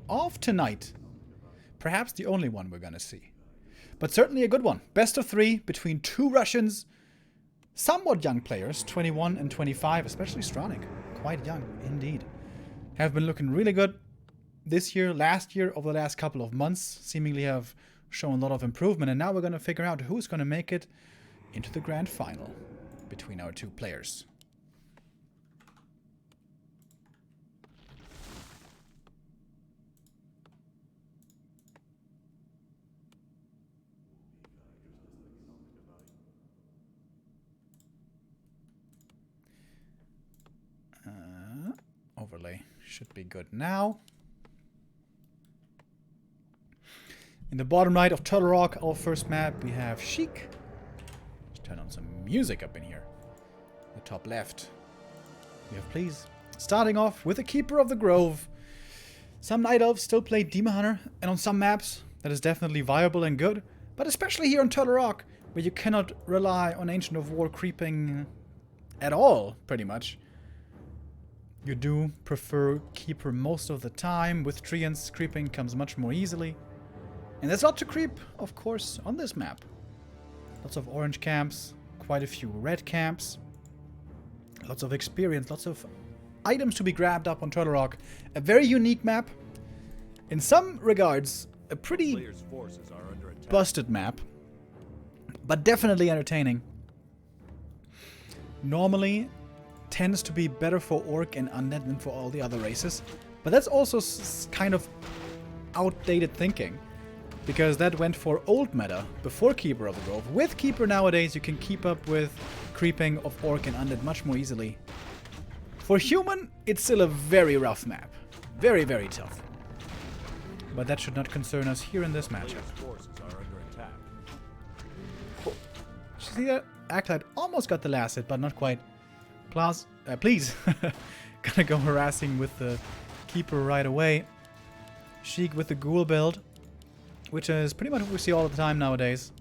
of tonight. Perhaps the only one we're gonna see. But certainly a good one. Best of 3 between 2 Russians. Somewhat young players, 21 and 25, especially Stranik. Quite young, indeed. Have been looking really good this year, last year, over the last couple of months. Seemingly have shown a lot of improvement. And now we're gonna figure out who's gonna make it into the grand final between our 2 players. Overlay should be good now. In the bottom right of Turtle Rock, our first map, we have Sheik. Let's turn on some music up in here. The top left, we have Please. Starting off with the Keeper of the Grove. Some Night Elves still play Demon Hunter, and on some maps that is definitely viable and good, but especially here on Turtle Rock, where you cannot rely on Ancient of War creeping at all, pretty much. You do prefer Keeper most of the time. With Treants, creeping comes much more easily. And there's a lot to creep, of course, on this map. Lots of orange camps, quite a few red camps. Lots of experience, lots of items to be grabbed up on Turtle Rock. A very unique map. In some regards, a pretty busted map. But definitely entertaining. Normally tends to be better for Orc and Undead than for all the other races. But that's also kind of outdated thinking. Because that went for old meta before Keeper of the Grove. With Keeper nowadays you can keep up with creeping of Orc and Undead much more easily. For Human, it's still a very rough map. Very, very tough. But that should not concern us here in this matchup. Oh, see that? Actite almost got the last hit, but not quite. Please. Gonna go harassing with the Keeper right away. Sheik with the Ghoul build, which is pretty much what we see all the time nowadays.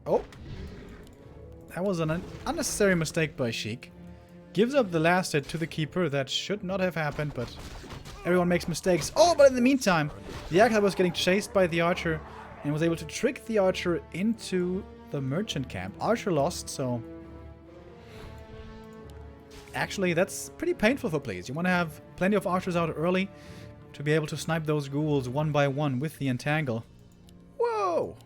Oh. That was an unnecessary mistake by Sheik. Gives up the last hit to the Keeper. That should not have happened, but everyone makes mistakes. Oh, but in the meantime, the Acolyte was getting chased by the Archer and was able to trick the Archer into the Merchant camp. Archer lost, so actually that's pretty painful for Please. You want to have plenty of Archers out early to be able to snipe those ghouls one by one with the Entangle. Whoa!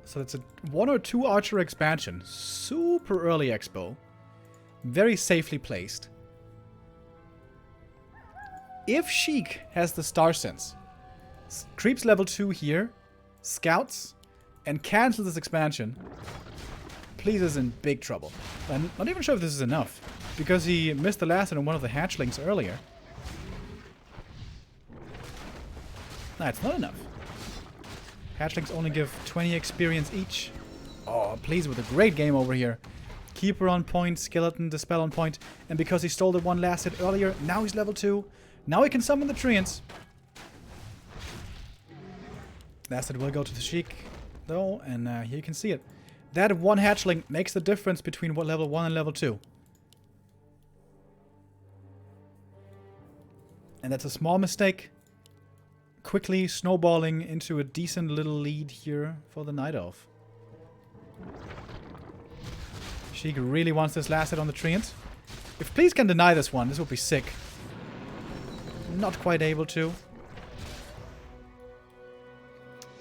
So it's a 1 or 2 Archer expansion. Super early expo. Very safely placed. If Sheik has the Star Sense, creeps level 2 here, scouts, and cancels this expansion, Please is in big trouble. I'm not even sure if this is enough, because he missed the last hit on one of the hatchlings earlier. Nah, it's not enough. Hatchlings only give 20 experience each. Oh, Please with a great game over here. Keeper on point, Skeleton, Dispel on point, and because he stole the one last hit earlier, now he's level 2. Now he can summon the Treants. Last hit will go to the Sheik, though, and here you can see it. That one hatchling makes the difference between level 1 and level 2. And that's a small mistake. Quickly snowballing into a decent little lead here for the Night Elf. Sheik really wants this last hit on the Treant. If Please can deny this one, this would be sick. Not quite able to.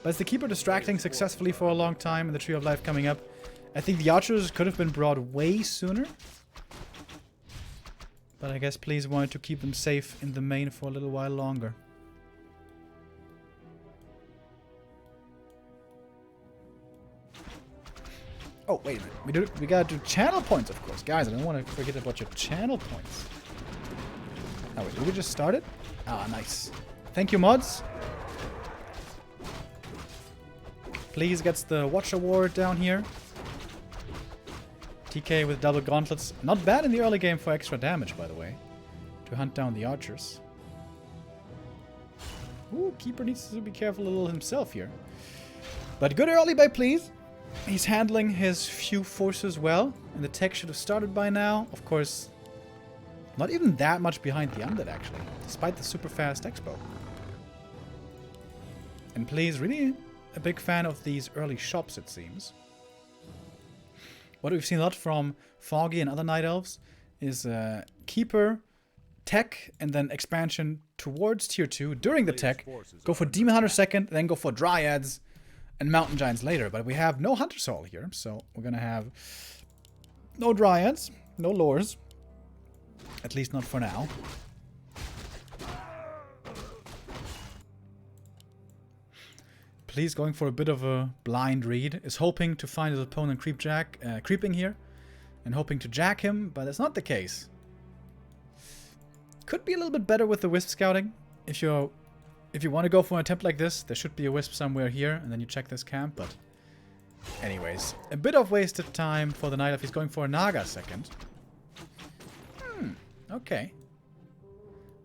But is the Keeper distracting successfully for a long time and the Tree of Life coming up? I think the Archers could have been brought way sooner. But I guess Please wanted to keep them safe in the main for a little while longer. Oh, wait a minute. We gotta do channel points, of course. Guys, I don't want to forget about your channel points. Oh, wait, did we just start it? Ah, nice. Thank you, mods. Please gets the Watch Award down here. TK with double gauntlets. Not bad in the early game for extra damage, by the way. To hunt down the Archers. Ooh, Keeper needs to be careful a little himself here. But good early by Please. He's handling his few forces well, and the tech should have started by now. Of course, not even that much behind the undead, actually, despite the super fast expo. And please, really a big fan of these early shops, it seems. What we've seen a lot from Foggy and other Night Elves is Keeper, Tech, and then expansion towards Tier 2 during the Tech. Go for Demon Hunter second, then go for Dryads and Mountain Giants later. But we have no Hunter Soul here, so we're going to have no Dryads, no Lores. At least not for now. Please going for a bit of a blind read. Is hoping to find his opponent creeping here. And hoping to jack him, but that's not the case. Could be a little bit better with the Wisp scouting. If you want to go for an attempt like this, there should be a Wisp somewhere here. And then you check this camp, but... anyways, a bit of wasted time for the Night Elf. He's going for a Naga second. Okay.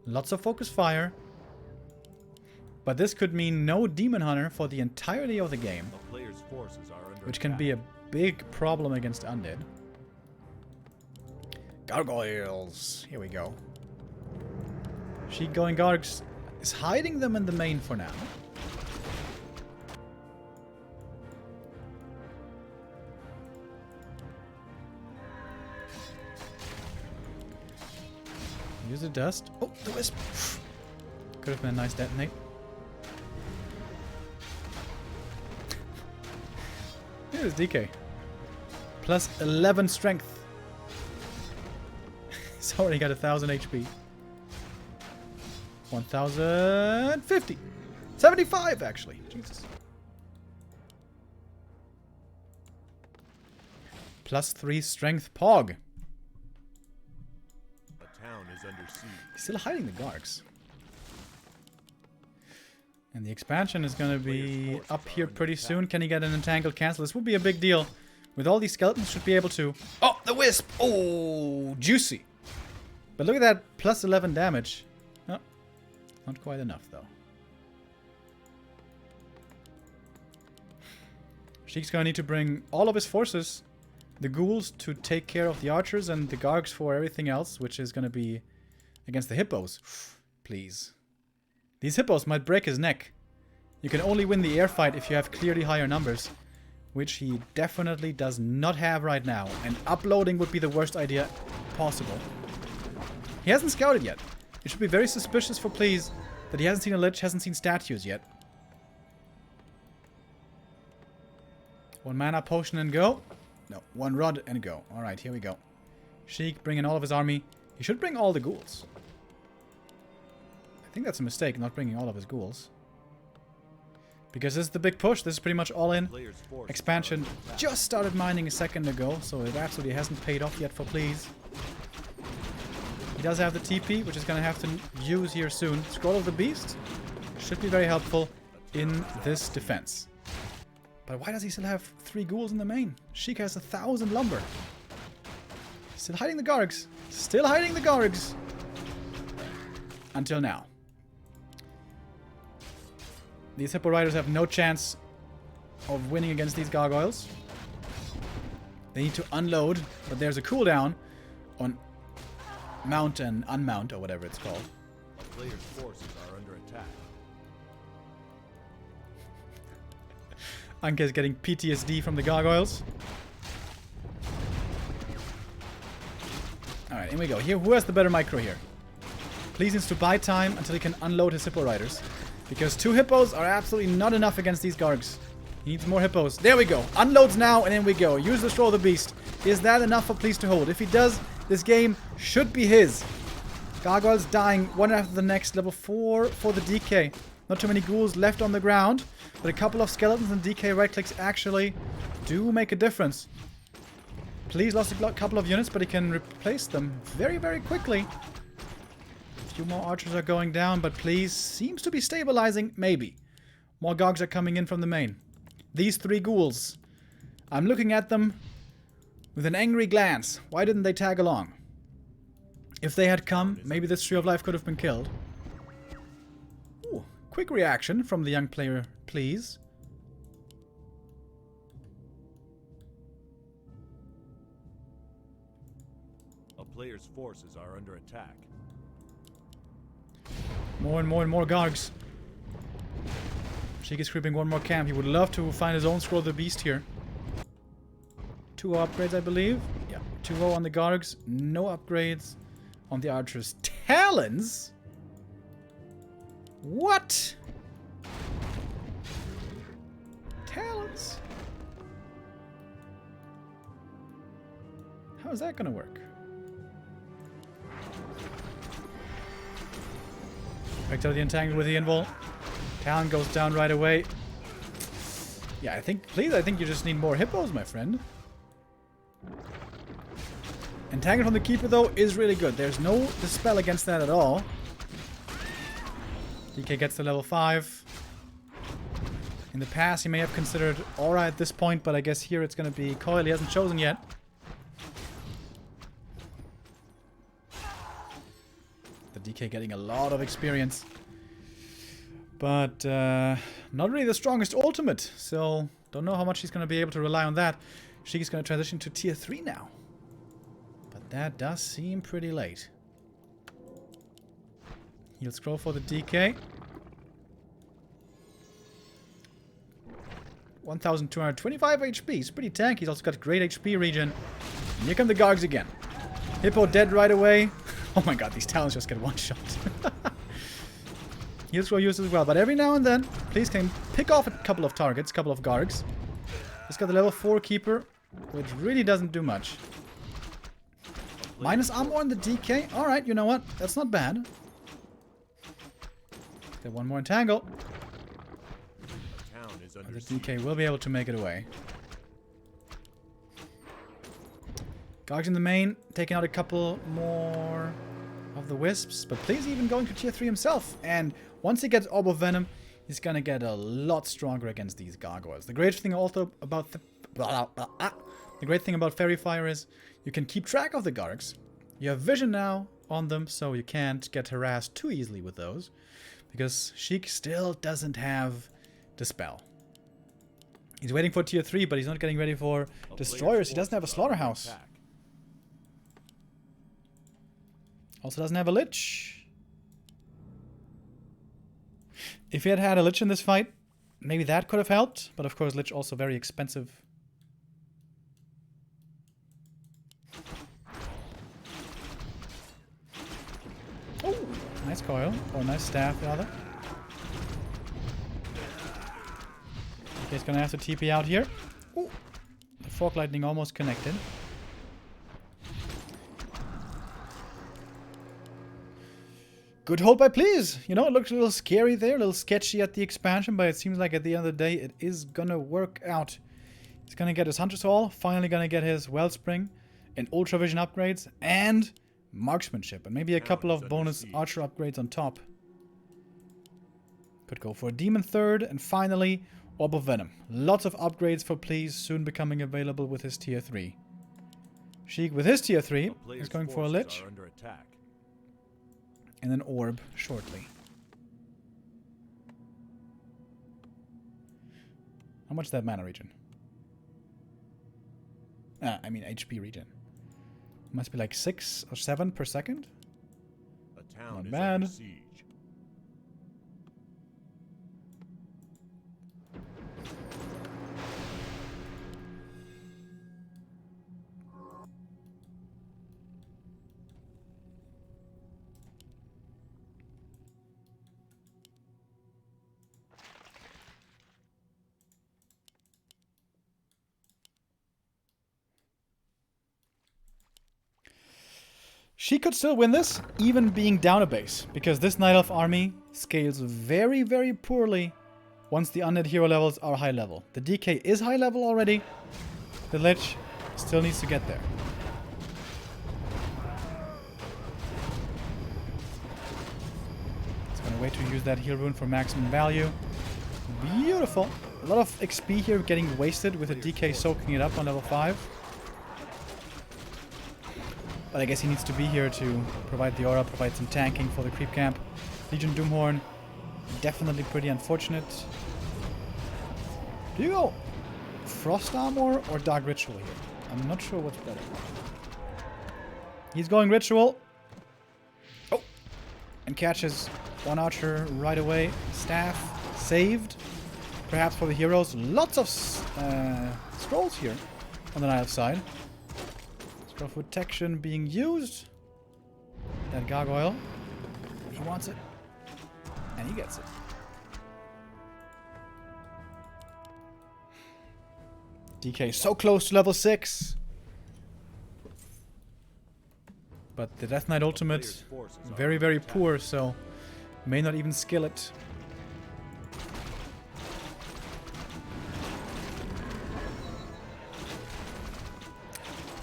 Lots of focus fire. But this could mean no Demon Hunter for the entirety of the game. Which can be a big problem against Undead. Gargoyles. Here we go. Sheik going Gargs is hiding them in the main for now. Use the dust. Oh, the Wisp. Could have been a nice detonate. Here's DK. Plus 11 strength. He's already got 1000 HP. 1050. 75 actually. Jesus. Plus 3 strength Pog. He's still hiding the Gargs. And the expansion is going to be up here pretty soon. Can he get an entangled cancel? This would be a big deal. With all these skeletons, should be able to... oh, the Wisp! Oh, juicy. But look at that, plus 11 damage. Oh, not quite enough, though. Sheik's going to need to bring all of his forces. The ghouls to take care of the archers and the Gargs for everything else, which is going to be against the hippos. Please. These hippos might break his neck. You can only win the air fight if you have clearly higher numbers, which he definitely does not have right now. And uploading would be the worst idea possible. He hasn't scouted yet. You should be very suspicious for Please that he hasn't seen a lich, hasn't seen statues yet. 1 mana potion and go. No, 1 rod and go. Alright, here we go. Sheik bringing all of his army. He should bring all the ghouls. I think that's a mistake, not bringing all of his ghouls. Because this is the big push. This is pretty much all in. Expansion just started mining a second ago, so it absolutely hasn't paid off yet for Please. He does have the TP, which is going to have to use here soon. Scroll of the Beast should be very helpful in this defense. But why does he still have 3 ghouls in the main? Sheik has 1000 lumber. Still hiding the Gargs. Still hiding the Gargs. Until now. These Hippo Riders have no chance of winning against these Gargoyles. They need to unload, but there's a cooldown on mount and unmount, or whatever it's called. The player's forces are under attack. Anke is getting PTSD from the Gargoyles. Alright, in we go. Here, who has the better micro here? Please needs to buy time until he can unload his Hippo Riders. Because 2 hippos are absolutely not enough against these Gargs. He needs more hippos. There we go. Unloads now, and in we go. Use the Scroll of the Beast. Is that enough for Please to hold? If he does, this game should be his. Gargoyles dying one after the next. Level 4 for the DK. Not too many ghouls left on the ground. But a couple of skeletons and DK right clicks actually do make a difference. Please lost a couple of units, but he can replace them very, very quickly. A few more archers are going down, but Please seems to be stabilizing. Maybe. More Gargs are coming in from the main. These 3 ghouls. I'm looking at them with an angry glance. Why didn't they tag along? If they had come, maybe this Tree of Life could have been killed. Ooh, quick reaction from the young player, Please. player's forces are under attack. More and more Gargs. Sheik is creeping one more camp. He would love to find his own Scroll of the Beast here. 2 upgrades, I believe. Yeah, 2-0 on the Gargs. No upgrades on the Archer's Talons. What? Talons? How is that gonna work? Back to the entangle with the invul. Talon goes down right away. Yeah, I think you just need more hippos, my friend. Entangle from the Keeper, though, is really good. There's no dispel against that at all. DK gets to level 5. In the past, he may have considered Aura at this point, but I guess here it's going to be Coil. He hasn't chosen yet. The DK getting a lot of experience. But not really the strongest ultimate, so don't know how much he's going to be able to rely on that. Sheik is going to transition to tier 3 now. But that does seem pretty late. He'll scroll for the DK. 1225 HP. He's pretty tanky. He's also got great HP regen. And here come the Gargs again. Hippo dead right away. Oh my god, these Talons just get one shot. He'll throw use as well. But every now and then, please can pick off a couple of targets, couple of Gargs. He's got the level 4 Keeper, which really doesn't do much. Minus armor on the DK. Alright, you know what? That's not bad. Get one more entangle. The DK will be able to make it away. Gargs in the main, taking out a couple more of the Wisps, but please even going to tier 3 himself. And once he gets Orb of Venom, he's gonna get a lot stronger against these gargoyles. The great thing also about the great thing about Fairy Fire is you can keep track of the Gargs. You have vision now on them, so you can't get harassed too easily with those, because Sheik still doesn't have Dispel. He's waiting for tier 3, but he's not getting ready for Destroyers. He doesn't have a Slaughterhouse. Also doesn't have a Lich. If he had had a Lich in this fight, maybe that could have helped. But of course, Lich also very expensive. Oh, nice coil. Or nice staff, rather. Okay, he's gonna have to TP out here. Ooh, the Fork Lightning almost connected. Good hold by Please. You know, it looks a little scary there, a little sketchy at the expansion, but it seems like at the end of the day, it is gonna work out. He's gonna get his Hunter's Hall, finally gonna get his Wellspring, and Ultra Vision upgrades, and Marksmanship, and maybe a couple of bonus Archer upgrades on top. Could go for a Demon third, and finally, Orb of Venom. Lots of upgrades for Please, soon becoming available with his tier 3. Sheik with his tier 3 is going for a Lich. And an Orb shortly. How much is that mana regen? I mean HP regen. Must be like 6 or 7 per second. Not bad. She could still win this, even being down a base, because this Night Elf army scales very, very poorly once the undead hero levels are high level. The DK is high level already. The Lich still needs to get there. It's gonna wait to use that heal rune for maximum value. Beautiful. A lot of XP here getting wasted with the DK soaking it up on level 5. But I guess he needs to be here to provide the aura, provide some tanking for the creep camp. Legion Doomhorn, definitely pretty unfortunate. Do you go Frost Armor or Dark Ritual here? I'm not sure what's better. He's going ritual. Oh! And catches one archer right away. Staff saved. Perhaps for the heroes. Lots of scrolls here on the Nile side. Scroll of protection being used. That gargoyle. He wants it. And he gets it. DK so close to level 6. But the Death Knight ultimate very, very poor, so may not even skill it.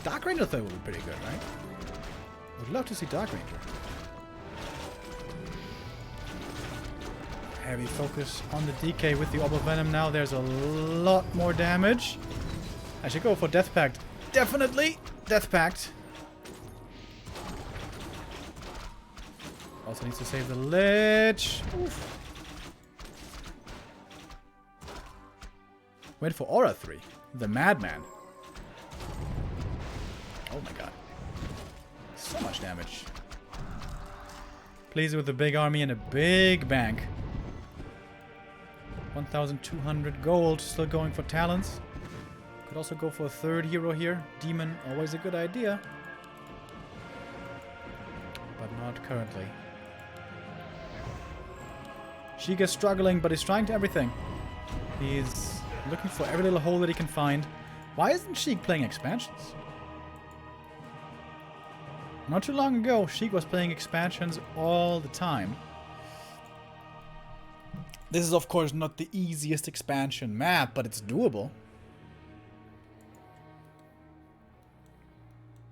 Dark Ranger though would be pretty good, right? Would love to see Dark Ranger. Heavy focus on the DK with the Orb of Venom now. There's a lot more damage. I should go for Death Pact. Definitely Death Pact. Also needs to save the Lich. Oof. Wait for Aura 3. The Madman. Oh my god. So much damage. Pleased with a big army and a big bank. 1,200 gold. Still going for talents. Could also go for a third hero here. Demon, always a good idea. But not currently. Sheik is struggling, but he's trying to everything. He's looking for every little hole that he can find. Why isn't Sheik playing expansions? Not too long ago, Sheik was playing expansions all the time. This is, of course, not the easiest expansion map, but it's doable.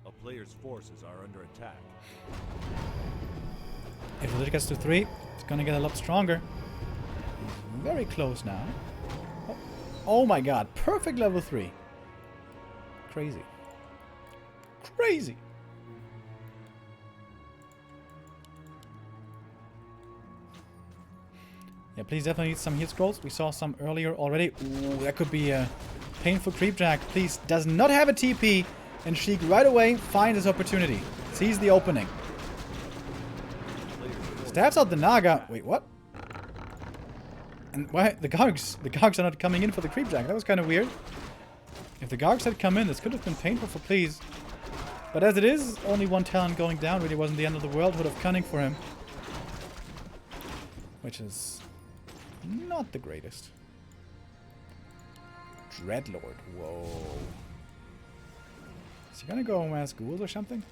A player's forces are under attack. If the Lich gets to 3, it's gonna get a lot stronger. He's very close now. Oh my god, perfect level 3. Crazy. Crazy. Yeah, please definitely need some heal scrolls. We saw some earlier already. Ooh, that could be a painful creep jack. Please, does not have a TP. And Sheik right away finds his opportunity. Sees the opening. Stabs out the Naga. Wait, what? And why? The Gargs. The Gargs are not coming in for the creep jack. That was kind of weird. If the Gargs had come in, this could have been painful for Please. But as it is, only one talent going down really wasn't the end of the world. Would have cunning for him. Which is not the greatest. Dreadlord. Whoa. Is he gonna go as ghouls or something?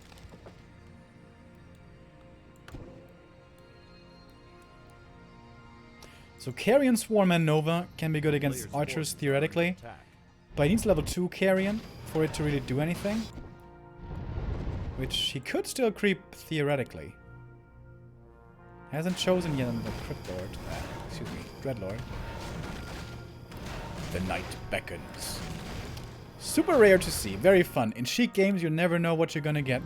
So Carrion, Swarm, and Nova can be good against archers theoretically. But he needs level 2 Carrion for it to really do anything. Which he could still creep theoretically. Hasn't chosen yet on the Crypt Lord. Excuse me, Dreadlord. The night beckons. Super rare to see, very fun. In Sheik games, you never know what you're gonna get.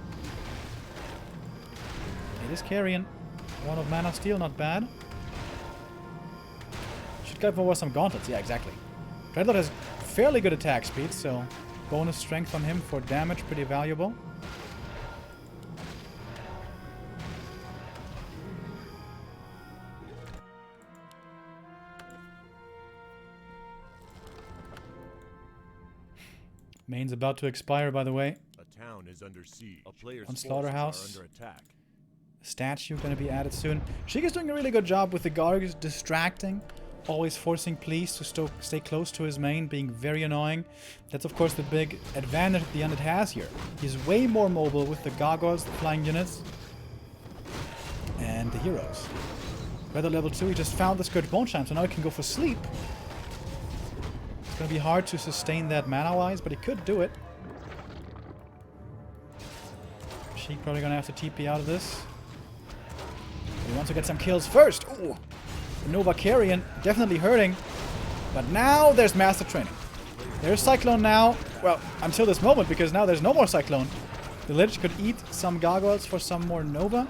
It is Carrion. One of Mana Steel, not bad. Should go for some gauntlets, yeah, exactly. Dreadlord has fairly good attack speed, so bonus strength on him for damage, pretty valuable. Main's about to expire, by the way. A town is under siege. A player's On forces Slaughterhouse. are under attack. Statue gonna be added soon. Sheik is doing a really good job with the Gargs, distracting, always forcing Please to stay close to his main, being very annoying. That's of course the big advantage the Undead has here. He's way more mobile with the Gargoyles, the flying units, and the heroes. Weather level 2, he just found the Scourge Bone Chime, so now he can go for sleep. It's gonna be hard to sustain that mana-wise, but he could do it. Sheik probably gonna have to TP out of this. But he wants to get some kills first. Ooh! The Nova Carrion definitely hurting. But now there's Master Training. There's Cyclone now. Well, until this moment, because now there's no more Cyclone. The Lich could eat some Gargoyles for some more Nova.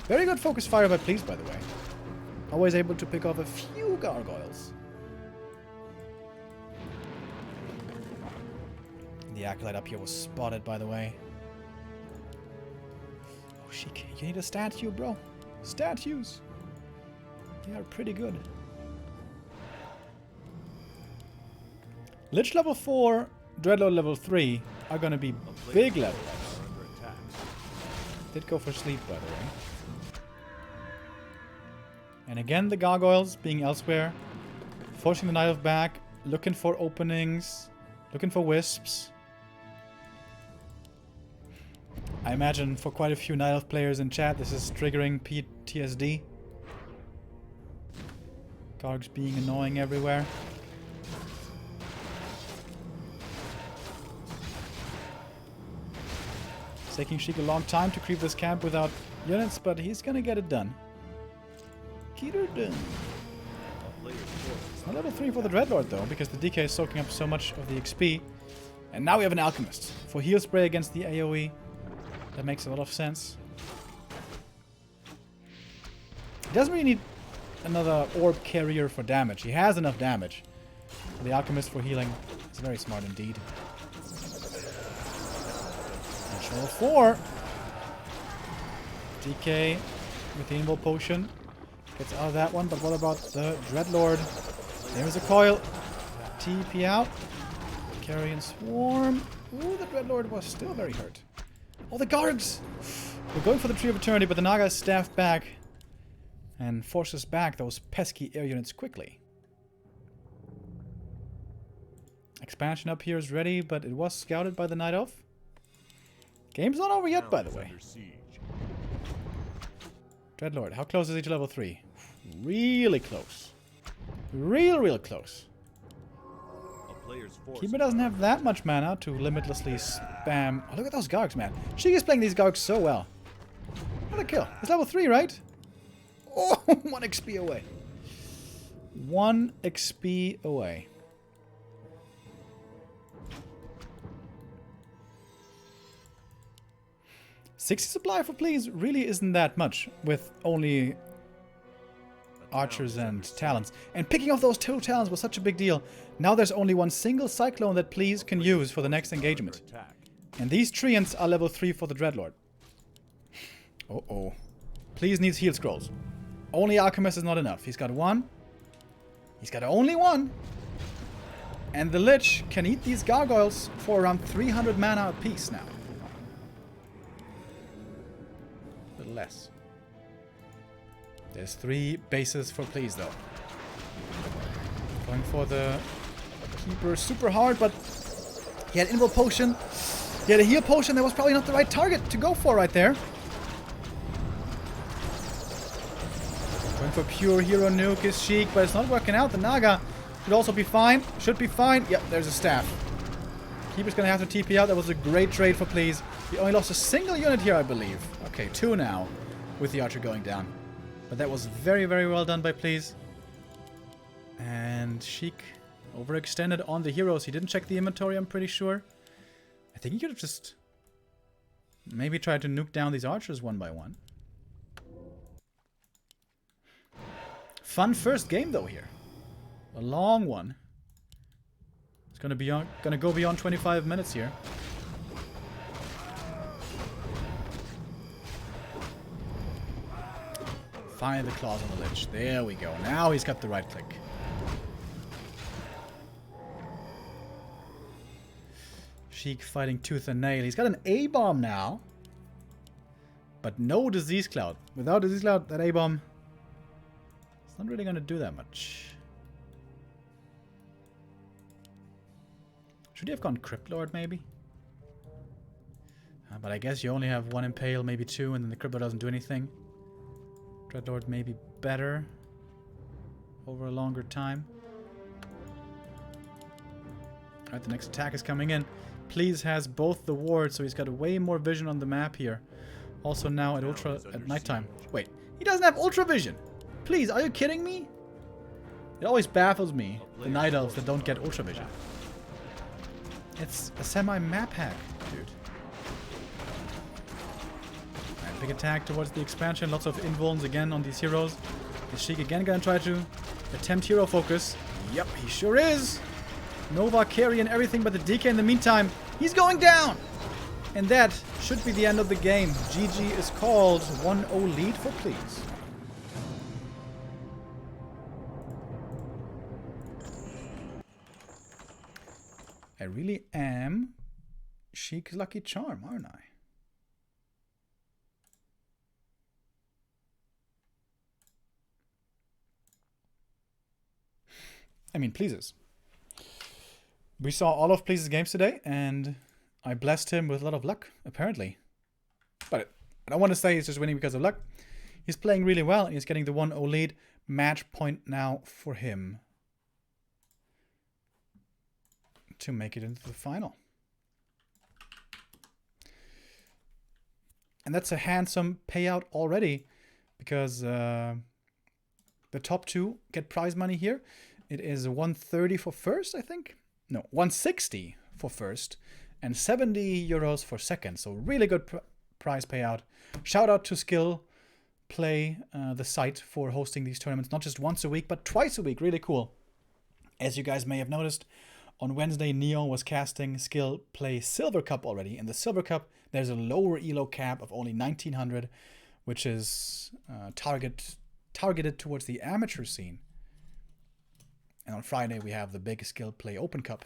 Very good focus fire by Please, by the way. Always able to pick off a few Gargoyles. The Acolyte up here was spotted, by the way. Sheik, you need a statue, bro. Statues. They are pretty good. Lich level 4, Dreadlord level 3 are gonna be big levels. Did go for sleep, by the way. And again, the gargoyles being elsewhere. Forcing the Night Elf back. Looking for openings. Looking for wisps. I imagine for quite a few Night Elf players in chat, this is triggering PTSD. Gargs being annoying everywhere. It's taking Sheik a long time to creep this camp without units, but he's gonna get it done. Get it done. It's not level 3 for the Dreadlord though, because the DK is soaking up so much of the XP. And now we have an Alchemist for heal spray against the AoE. That makes a lot of sense. He doesn't really need another orb carrier for damage. He has enough damage. The Alchemist for healing is very smart indeed. Level 4. DK with the Invul Potion. Gets out of that one, but what about the Dreadlord? There's a coil. TP out. Carrion Swarm. Ooh, the Dreadlord was still very hurt. Oh, the Gargs! We're going for the Tree of Eternity, but the Naga is staffed back and forces back those pesky air units quickly. Expansion up here is ready, but it was scouted by the Night Elf. Game's not over yet, by the way. Dreadlord, how close is he to level 3? Really close. Real close. Keeper doesn't have that much mana to limitlessly spam. Oh, look at those Gargs, man. Sheik is playing these Gargs so well. What a kill. It's level 3, right? Oh, 1 XP away. 1 XP away. $60 supply for please really isn't that much with only archers and talents. And picking off those 2 talents was such a big deal. Now there's only 1 single cyclone that please can use for the next engagement. And these treants are level 3 for the Dreadlord. Uh-oh. Please needs heal scrolls. Only Alchemist is not enough. He's got 1. He's got only 1. And the Lich can eat these gargoyles for around 300 mana apiece now. A little less. There's 3 bases for please though. Going for the Keeper super hard, but he had Invul Potion. He had a heal potion. That was probably not the right target to go for right there. Going for pure hero nuke is Sheik, but it's not working out. The Naga should also be fine. Should be fine. Yep, there's a staff. Keeper's gonna have to TP out. That was a great trade for please. He only lost a single unit here, I believe. Okay, 2 now with the archer going down. But that was very well done by please. And Sheik overextended on the heroes. He didn't check the inventory, I'm pretty sure. I think he could have just maybe tried to nuke down these archers one by one. Fun first game though here. A long one. It's gonna go beyond 25 minutes here. Find the claws on the Lich. There we go. Now he's got the right click. Sheik fighting tooth and nail. He's got an A-bomb now. But no disease cloud. Without disease cloud, that A-bomb, it's not really going to do that much. Should he have gone Crypt Lord maybe? But I guess you only have 1 Impale, maybe 2, and then the Crypt Lord doesn't do anything. Dreadlord may be better over a longer time. Alright, the next attack is coming in. Please has both the wards, so he's got way more vision on the map here. Also now at nighttime. Wait, he doesn't have ultra vision. Please, are you kidding me? It always baffles me, the night elves that don't get ultra vision. It's a semi-map hack, dude. And big attack towards the expansion. Lots of invulns again on these heroes. Is Sheik again gonna try to attempt hero focus? Yep, he sure is. Nova carrying everything but the DK in the meantime. He's going down! And that Should be the end of the game. GG is called. 1-0 lead for please. I really am Sheik's lucky charm, aren't I? I mean, pleases. We saw all of Please's games today, and I blessed him with a lot of luck, apparently. But I don't want to say he's just winning because of luck. He's playing really well. He's getting the 1-0 lead. Match point now for him to make it into the final. And that's a handsome payout already, because the top two get prize money here. It is 130 for first, I think. No, 160 for first and 70 euros for second. So really good prize payout. Shout out to SCILL Play, the site, for hosting these tournaments, not just once a week, but twice a week. Really cool. As you guys may have noticed, on Wednesday, Neo was casting SCILL Play Silver Cup already. In the Silver Cup, there's a lower elo cap of only 1900, which is targeted towards the amateur scene. And on Friday, we have the big SCILL Play Open Cup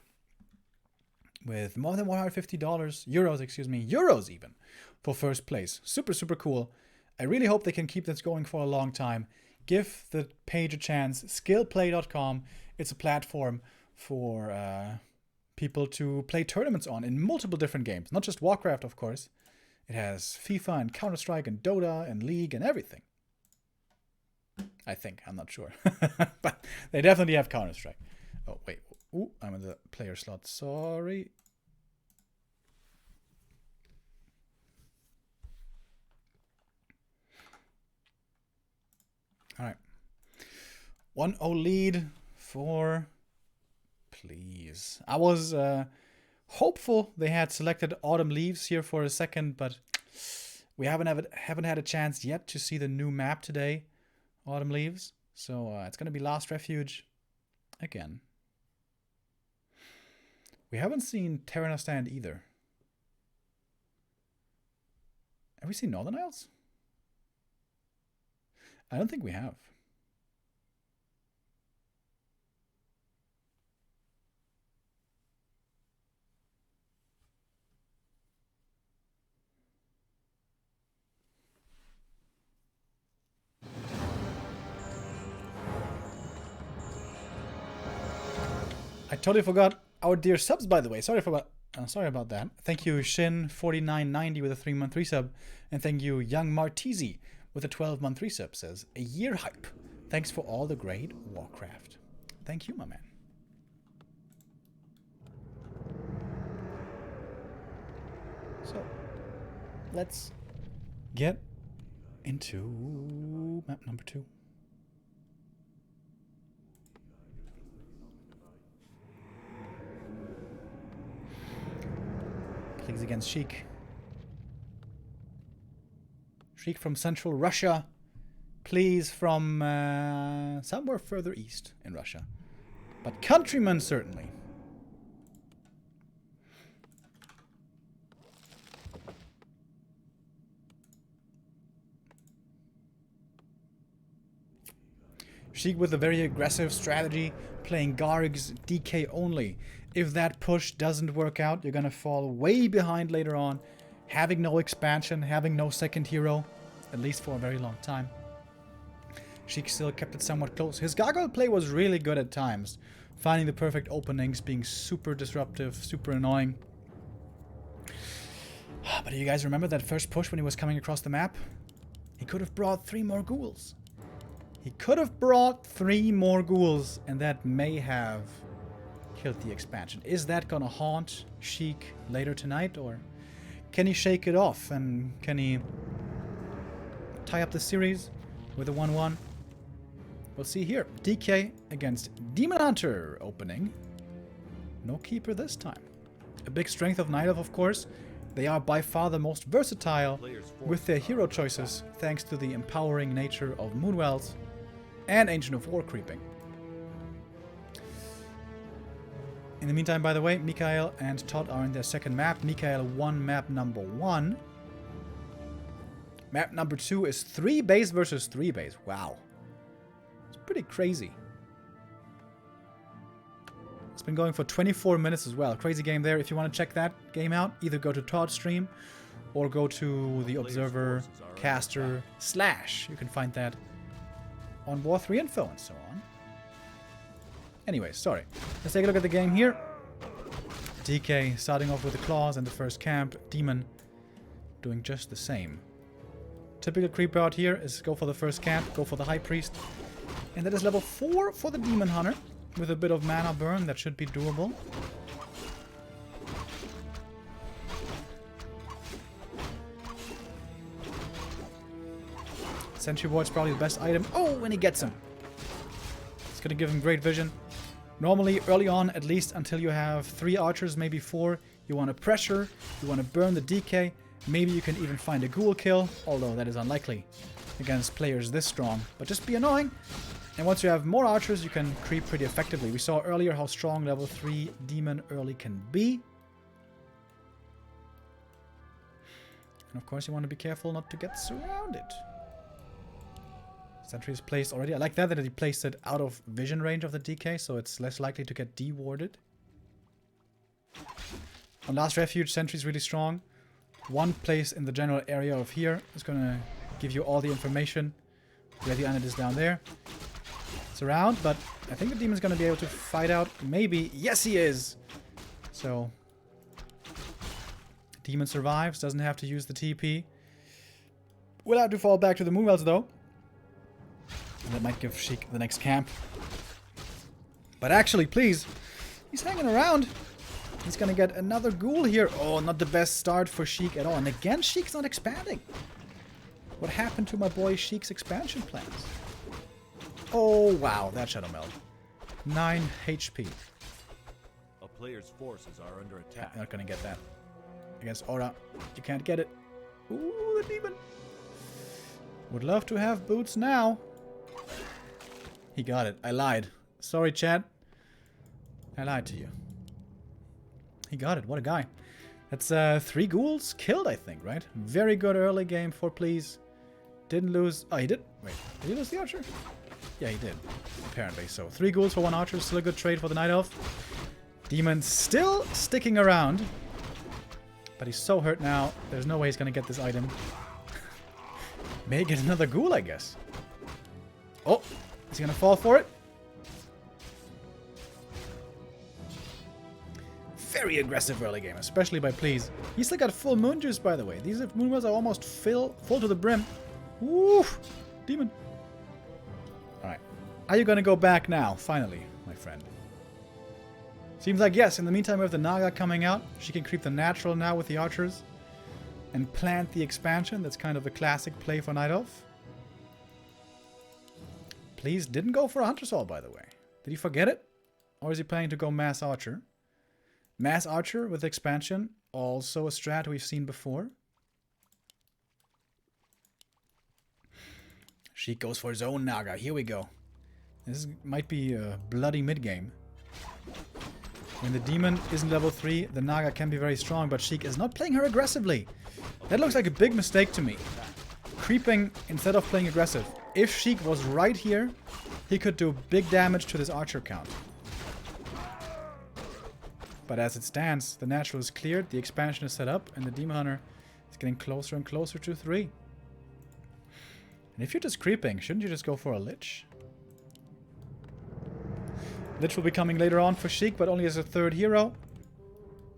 with more than $150, euros even, for first place. Super, super cool. I really hope they can keep this going for a long time. Give the page a chance. SCILLplay.com. It's a platform for people to play tournaments on in multiple different games. Not just Warcraft, of course. It has FIFA and Counter-Strike and Dota and League and everything. I think. I'm not sure. But they definitely have Counter-Strike. Oh, wait. Ooh, I'm in the player slot. Sorry. All right. 1-0 lead for please. I was hopeful they had selected Autumn Leaves here for a second, but we haven't had a chance yet to see the new map today. Autumn Leaves. So it's going to be Last Refuge again. We haven't seen Terrana Stand either. Have we seen Northern Isles? I don't think we have. I totally forgot our dear subs, by the way. Sorry about that. Thank you, Shin4990 with a 3-month resub. And thank you, Young Martizi with a 12-month resub. Says, a year hype. Thanks for all the great Warcraft. Thank you, my man. So, let's get into map number 2. Please against Sheik. Sheik from central Russia. Please from somewhere further east in Russia. But countrymen, certainly. Sheik with a very aggressive strategy, playing Garg's DK only. If that push doesn't work out, you're gonna fall way behind later on, having no expansion, having no second hero, at least for a very long time. Sheik still kept it somewhat close. His gargoyle play was really good at times, finding the perfect openings, being super disruptive, super annoying. But do you guys remember that first push when he was coming across the map? He could have brought 3 more ghouls. He could have brought 3 more ghouls, and that may have killed the expansion. Is that gonna haunt Sheik later tonight, or can he shake it off, and can he tie up the series with a 1-1? We'll see here. DK against Demon Hunter opening. No keeper this time. A big strength of Night Elf, of course. They are by far the most versatile with their hero choices, thanks to the empowering nature of Moonwells and Ancient of War creeping. In the meantime, by the way, Mikael and Todd are in their second map. Mikael won map number 1. Map number 2 is 3 base versus 3 base. Wow. It's pretty crazy. It's been going for 24 minutes as well. Crazy game there. If you want to check that game out, either go to Todd's stream or go to the Observer Caster / You can find that on War 3 info and so on. Anyway, sorry. Let's take a look at the game here. DK starting off with the claws and the first camp. Demon doing just the same. Typical creep out here is go for the first camp, go for the High Priest. And that is level 4 for the Demon Hunter. With a bit of mana burn, that should be doable. Sentry Ward's probably the best item. Oh, and he gets him. It's going to give him great vision. Normally, early on, at least until you have 3 archers, maybe 4, you want to pressure, you want to burn the DK. Maybe you can even find a ghoul kill, although that is unlikely against players this strong. But just be annoying. And once you have more archers, you can creep pretty effectively. We saw earlier how strong level 3 demon early can be. And of course, you want to be careful not to get surrounded. Sentry is placed already. I like that he placed it out of vision range of the DK, so it's less likely to get dewarded. On last refuge, Sentry is really strong. One place in the general area of here is going to give you all the information. Where the unit is down there. It's around, but I think the demon's going to be able to fight out. Maybe. Yes, he is! So, demon survives. Doesn't have to use the TP. Will have to fall back to the Moonwells, though. And that might give Sheik the next camp. But actually, please. He's hanging around. He's going to get another ghoul here. Oh, not the best start for Sheik at all. And again, Sheik's not expanding. What happened to my boy Sheik's expansion plans? Oh, wow. That Shadow Meld. 9 HP. A player's forces are under attack. You're not going to get that. Against Aura. You can't get it. Ooh, the demon. Would love to have boots now. He got it. I lied. Sorry, chat. I lied to you. He got it. What a guy. That's 3 ghouls killed, I think, right? Very good early game for Please. Didn't lose... Oh, he did? Wait. Did he lose the archer? Yeah, he did. Apparently. So 3 ghouls for 1 archer. Still a good trade for the Night Elf. Demon still sticking around. But he's so hurt now. There's no way he's going to get this item. May get another ghoul, I guess. Oh! Is he going to fall for it? Very aggressive early game, especially by Please. He's still got full moon juice, by the way. These moonwells are almost full to the brim. Woo! Demon. Alright. Are you going to go back now, finally, my friend? Seems like yes. In the meantime, we have the Naga coming out. She can creep the natural now with the archers. And plant the expansion. That's kind of a classic play for Night Elf. Please didn't go for a Hunter's Hall, by the way. Did he forget it? Or is he planning to go Mass Archer? Mass Archer with expansion. Also a strat we've seen before. Sheik goes for his own Naga. Here we go. This might be a bloody mid-game. When the demon isn't level 3, the Naga can be very strong, but Sheik is not playing her aggressively. That looks like a big mistake to me. Creeping instead of playing aggressive. If Sheik was right here, he could do big damage to this archer count. But as it stands, the natural is cleared, the expansion is set up, and the Demon Hunter is getting closer and closer to 3. And if you're just creeping, shouldn't you just go for a Lich? Lich will be coming later on for Sheik, but only as a 3rd hero.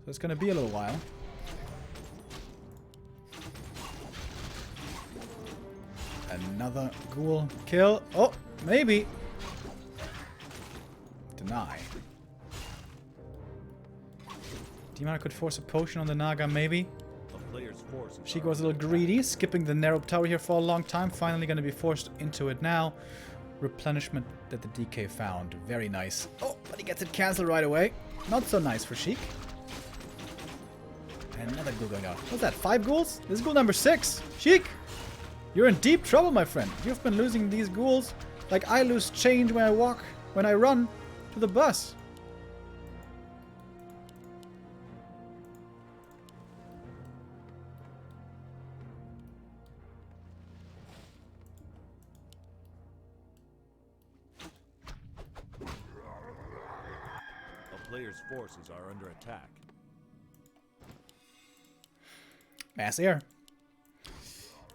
So it's going to be a little while. Another ghoul kill. Oh, maybe. Deny. Demon Hunter could force a potion on the Naga, maybe. Sheik was a little greedy, skipping the narrow tower here for a long time. Finally going to be forced into it now. Replenishment that the DK found. Very nice. Oh, but he gets it cancelled right away. Not so nice for Sheik. And another ghoul going out. What's that? 5 ghouls? This is ghoul number 6. Sheik! You're in deep trouble, my friend. You've been losing these ghouls like I lose change when I run to the bus. player's forces are under attack. Mass Air.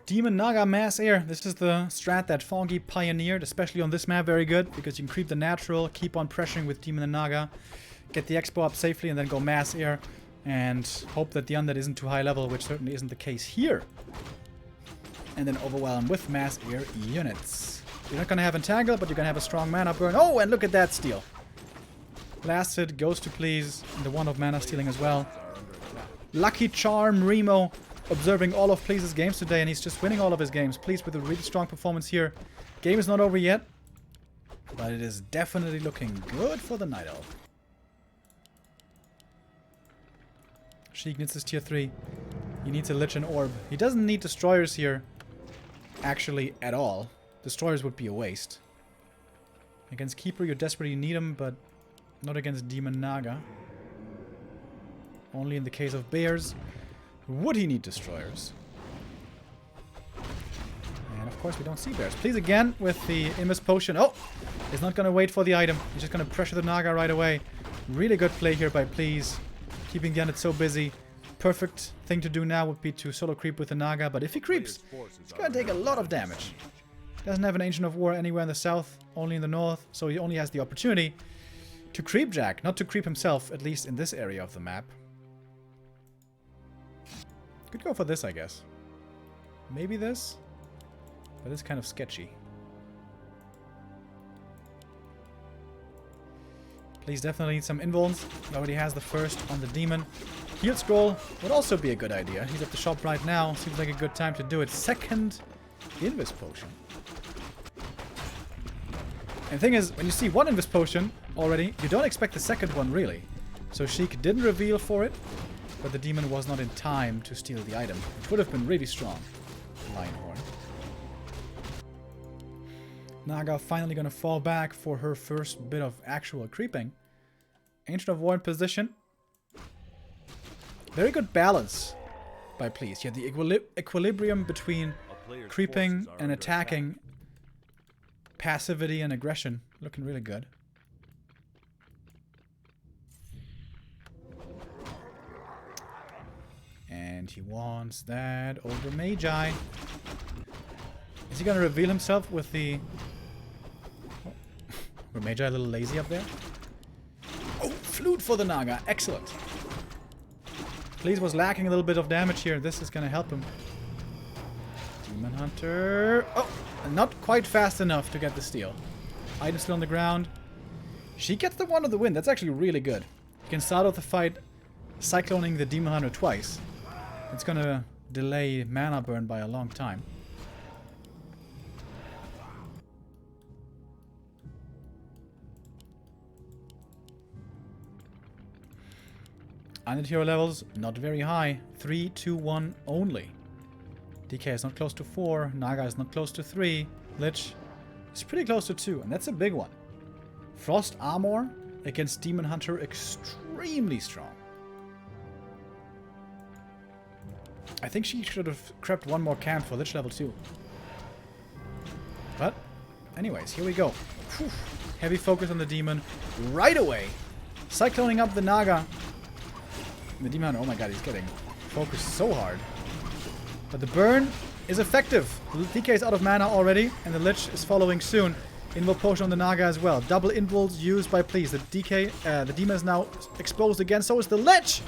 Demon Naga Mass Air. This is the strat that Fongi pioneered, especially on this map. Very good, because you can creep the natural, keep on pressuring with Demon and Naga, get the expo up safely, and then go Mass Air, and hope that the undead isn't too high level, which certainly isn't the case here. And then overwhelm with Mass Air units. You're not going to have Entangle, but you're going to have a strong mana burn. Oh, and look at that steal. Last hit goes to Please, and the one of mana stealing as well. Lucky Charm Remo observing all of Please's games today, and he's just winning all of his games. Please with a really strong performance here. Game is not over yet, but it is definitely looking good for the Night Elf. Sheik needs his tier 3. He needs a Lich and Orb. He doesn't need Destroyers here, actually, at all. Destroyers would be a waste. Against Keeper, you desperately need him, but not against Demon Naga. Only in the case of Bears would he need Destroyers. And of course we don't see Bears. Please again with the Immus Potion. Oh! He's not going to wait for the item. He's just going to pressure the Naga right away. Really good play here by Please. Keeping the undead so busy. Perfect thing to do now would be to solo creep with the Naga. But if he creeps, he's going to take a lot of damage. Doesn't have an Ancient of War anywhere in the south. Only in the north. So he only has the opportunity to creep Jack. Not to creep himself, at least in this area of the map. Could go for this, I guess. Maybe this? But it's kind of sketchy. Please definitely need some invulns. He already has the first on the demon. Heal Scroll would also be a good idea. He's at the shop right now. Seems like a good time to do it. Second Invis Potion. And the thing is, when you see one Invis Potion already, you don't expect the second one, really. So Sheik didn't reveal for it. But the demon was not in time to steal the item, which would have been really strong. Lionhorn. Naga finally gonna fall back for her first bit of actual creeping. Ancient of War in position. Very good balance by Please. You have the equilibrium between creeping and attacking, passivity and aggression. Looking really good. And he wants that Older Magi. Is he going to reveal himself with the... Oh. Were Magi a little lazy up there? Oh, Flute for the Naga. Excellent. Please was lacking a little bit of damage here. This is going to help him. Demon Hunter. Oh, not quite fast enough to get the steal. Item still on the ground. She gets the one of the win. That's actually really good. You can start off the fight cycloning the Demon Hunter twice. It's gonna delay mana burn by a long time. Undead hero levels, not very high. 3, 2, 1 only. DK is not close to 4. Naga is not close to 3. Lich is pretty close to 2, and that's a big one. Frost Armor against Demon Hunter, extremely strong. I think she should have crept one more camp for Lich level 2. But, anyways, here we go. Whew. Heavy focus on the demon right away. Cycloning up the Naga. The demon, oh my god, he's getting focused so hard. But the burn is effective. The DK is out of mana already, and the Lich is following soon. Invul Potion on the Naga as well. Double Invuls used by Please. The DK, the demon is now exposed again, so is the Lich!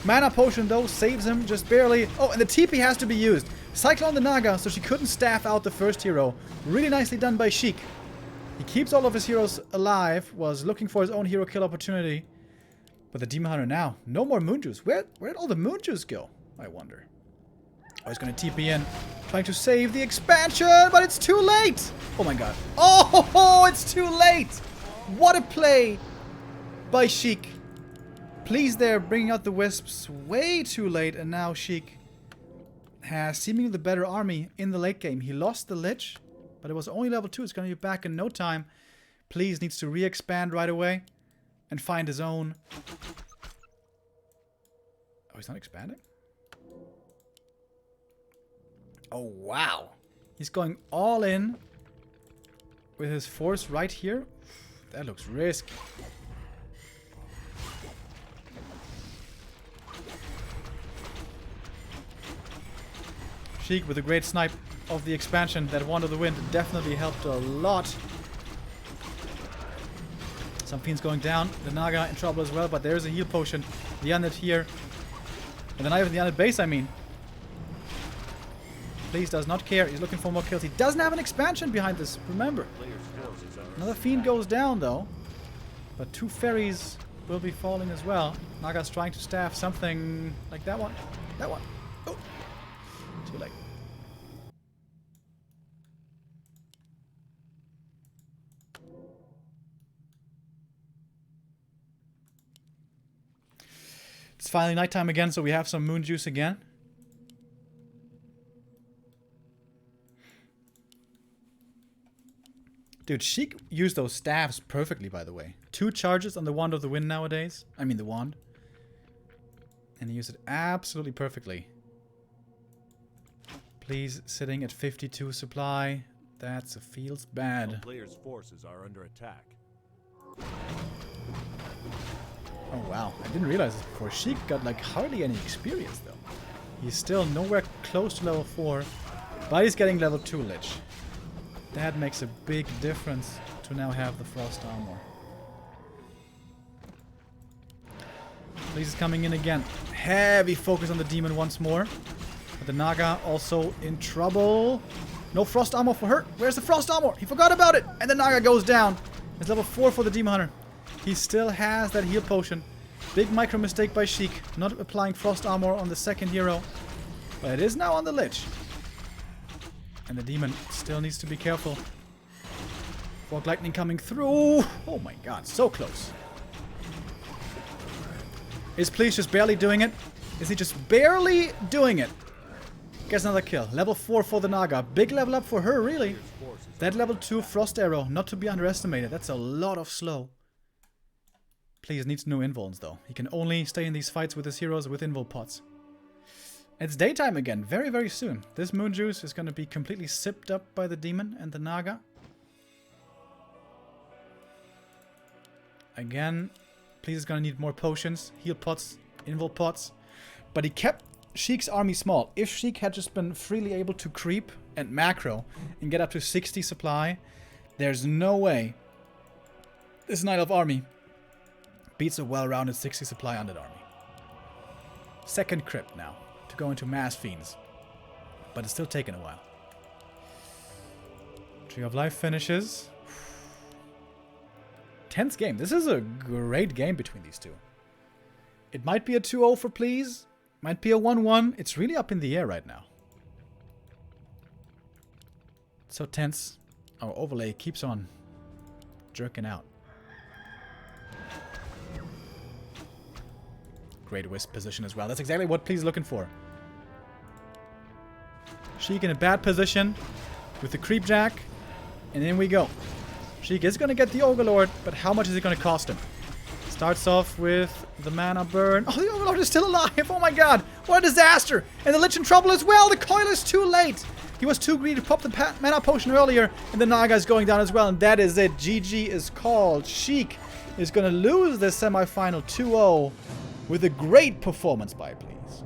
Mana Potion, though, saves him just barely. Oh, and the TP has to be used. Cyclone the Naga, so she couldn't staff out the first hero. Really nicely done by Sheik. He keeps all of his heroes alive, was looking for his own hero kill opportunity. But the Demon Hunter now, no more Moon Juice. Where'd all the Moon Juice go, I wonder? Oh, he's going to TP in, trying to save the expansion, but it's too late! Oh my god. Oh, it's too late! What a play by Sheik. Please there, bringing out the Wisps way too late, and now Sheik has seemingly the better army in the late game. He lost the Lich, but it was only level 2. It's going to be back in no time. Please needs to re-expand right away and find his own. Oh, he's not expanding? Oh, wow. He's going all in with his force right here. That looks risky. Sheik with a great snipe of the expansion. That Wand of the Wind definitely helped a lot. Some fiends going down. The Naga in trouble as well, but there's a heal potion. The undead here. And the Knight of the undead base, I mean. Please does not care. He's looking for more kills. He doesn't have an expansion behind this, remember. Another fiend goes down, though. But 2 fairies will be falling as well. Naga's trying to staff something like that one. That one. Oh. Too late. It's finally nighttime again, so we have some moon juice again. Dude, Sheik used those staffs perfectly, by the way. 2 charges on the Wand of the Wind nowadays. I mean the wand. And he used it absolutely perfectly. Please, sitting at 52 supply. That feels bad. The player's forces are under attack. Oh wow, I didn't realize this before. Sheik got like hardly any experience though. He's still nowhere close to level 4, but he's getting level 2 Lich. That makes a big difference to now have the Frost Armor. Please is coming in again. Heavy focus on the demon once more. But the Naga also in trouble. No Frost Armor for her. Where's the Frost Armor? He forgot about it. And the Naga goes down. It's level 4 for the Demon Hunter. He still has that heal potion. Big micro mistake by Sheik. Not applying Frost Armor on the second hero. But it is now on the Lich. And the demon still needs to be careful. Fog lightning coming through. Oh my god, so close. Is Please just barely doing it? Is he just barely doing it? Gets another kill. Level 4 for the Naga. Big level up for her, really. That level 2 Frost Arrow, not to be underestimated. That's a lot of slow. Please needs no invulns though. He can only stay in these fights with his heroes with invul pots. It's daytime again, very, very soon. This moon juice is going to be completely sipped up by the demon and the Naga. Again, Please is going to need more potions, heal pots, invul pots. But he kept Sheik's army small. If Sheik had just been freely able to creep and macro and get up to 60 supply, there's no way this Knight of Army beats a well-rounded 60 supply undead army. Second crypt now to go into mass fiends. But it's still taking a while. Tree of Life finishes. Tense game. This is a great game between these two. It might be a 2-0 for Please. Might be a 1-1. It's really up in the air right now. So tense. Our overlay keeps on jerking out. Great wisp position as well. That's exactly what Please is looking for. Sheik in a bad position with the creep jack. And in we go. Sheik is going to get the Overlord, but how much is it going to cost him? Starts off with the mana burn. Oh, the Overlord is still alive. Oh my god. What a disaster. And the Lich in trouble as well. The coil is too late. He was too greedy to pop the mana potion earlier. And the Naga is going down as well. And that is it. GG is called. Sheik is going to lose this semifinal 2-0 with a great performance by Please.